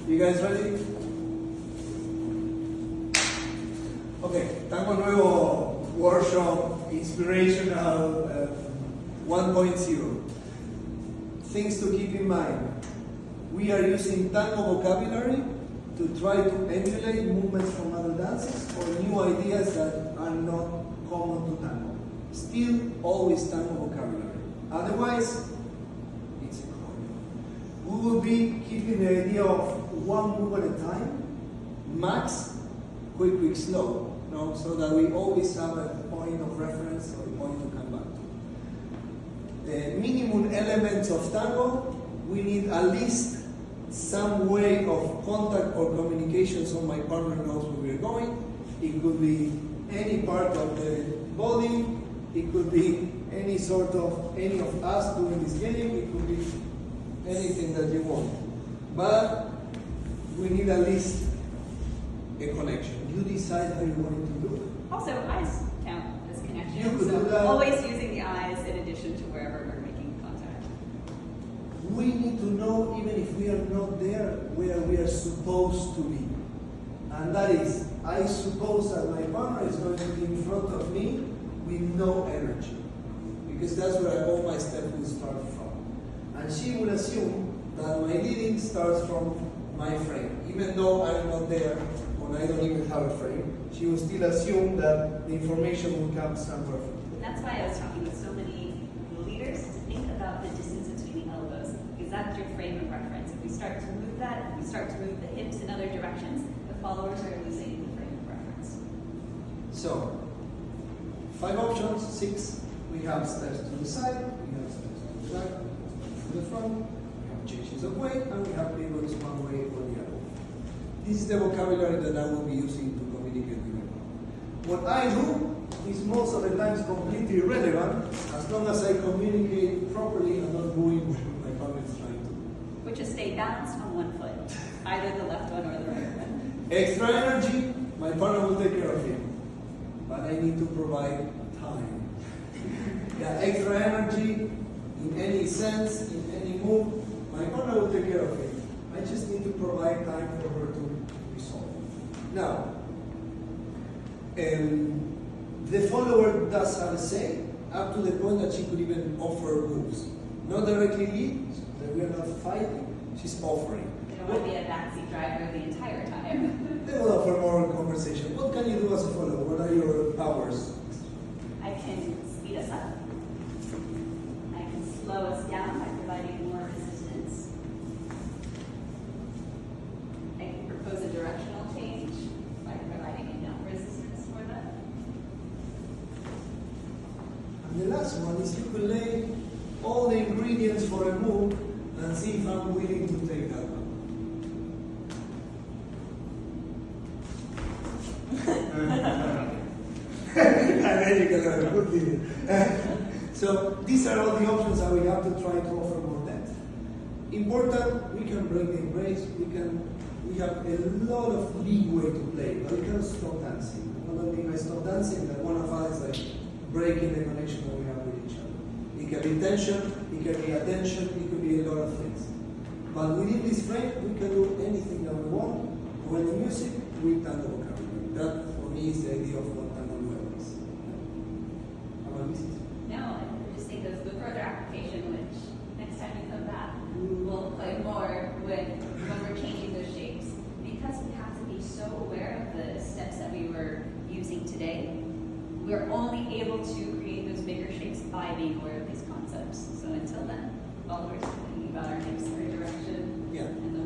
You guys ready? Okay, Tango Nuevo workshop, inspirational 1.0. Things to keep in mind. We are using tango vocabulary to try to emulate movements from other dances or new ideas that are not common to tango. Still, always tango vocabulary. Otherwise, it's a choreo. We will be keeping the idea of one move at a time, max, quick, quick, slow, no? So that we always have a point of reference or a point to come back to. The minimum elements of tango, we need at least some way of contact or communication so my partner knows where we're going. It could be any part of the body, it could be any of us doing this game, it could be anything that you want. But we need at least a connection. You decide how you want it to look. Also, eyes count as connection. You could so do that. Always using the eyes in addition to wherever we're making contact. We need to know, even if we are not there, where we are supposed to be. And that is, I suppose that my partner is going to be in front of me with no energy. Because that's where all my steps will start from. And she will assume that my leading starts from my frame. Even though I'm not there, or I don't even have a frame, she will still assume that the information will come somewhere from there. That's why I was talking with so many leaders to think about the distance between the elbows, because that's your frame of reference. If we start to move that, if we start to move the hips in other directions, the followers are losing the frame of reference. So, 5 options, 6. We have steps to the side, we have steps to the back, to the front, we have changes of weight, and we have pivots one way or the other. This is the vocabulary that I will be using to communicate with you. What I do is most of the times completely irrelevant as long as I communicate properly and not doing what my partner is trying to do. Which is stay balanced on one foot, either the left one or the right one. Extra energy, my partner will take care of him. But I need to provide time. That extra energy, in any sense, in any move, my partner will take care of it. I just need to provide time for her to resolve. Now, the follower does have a say, up to the point that she could even offer moves. Not directly lead, so that we are not fighting, she's offering. They don't want to be a backseat driver the entire time. They will offer more conversation. What can you do as a follower? What are your powers? I can speed us up. I can slow us down by providing more resistance. I can propose a directional change by providing enough resistance for that. And the last one is you could lay all the ingredients for a move and see if I'm willing to take that one. And then you can have a good video. So these are all the options that we have to try to offer more depth. Important, we can break the embrace, we have a lot of leeway to play, but we can't stop dancing. What I mean by stop dancing, that one of us is like breaking the connection that we have with each other. It can be tension, it can be attention, it could be a lot of things. But within this frame, we can do anything that we want. When the music, we tango vocabulary. That for me is the idea of what Tango Nuevo is. How about Mrs.? No, I just think there's the further application, which next time you come back, we'll play more when we're changing those shapes. Because we have to be so aware of the steps that we were using today, we're only able to create those bigger shapes by being aware of these concepts. So until then, followers are thinking about our hips, our direction, Yeah. and the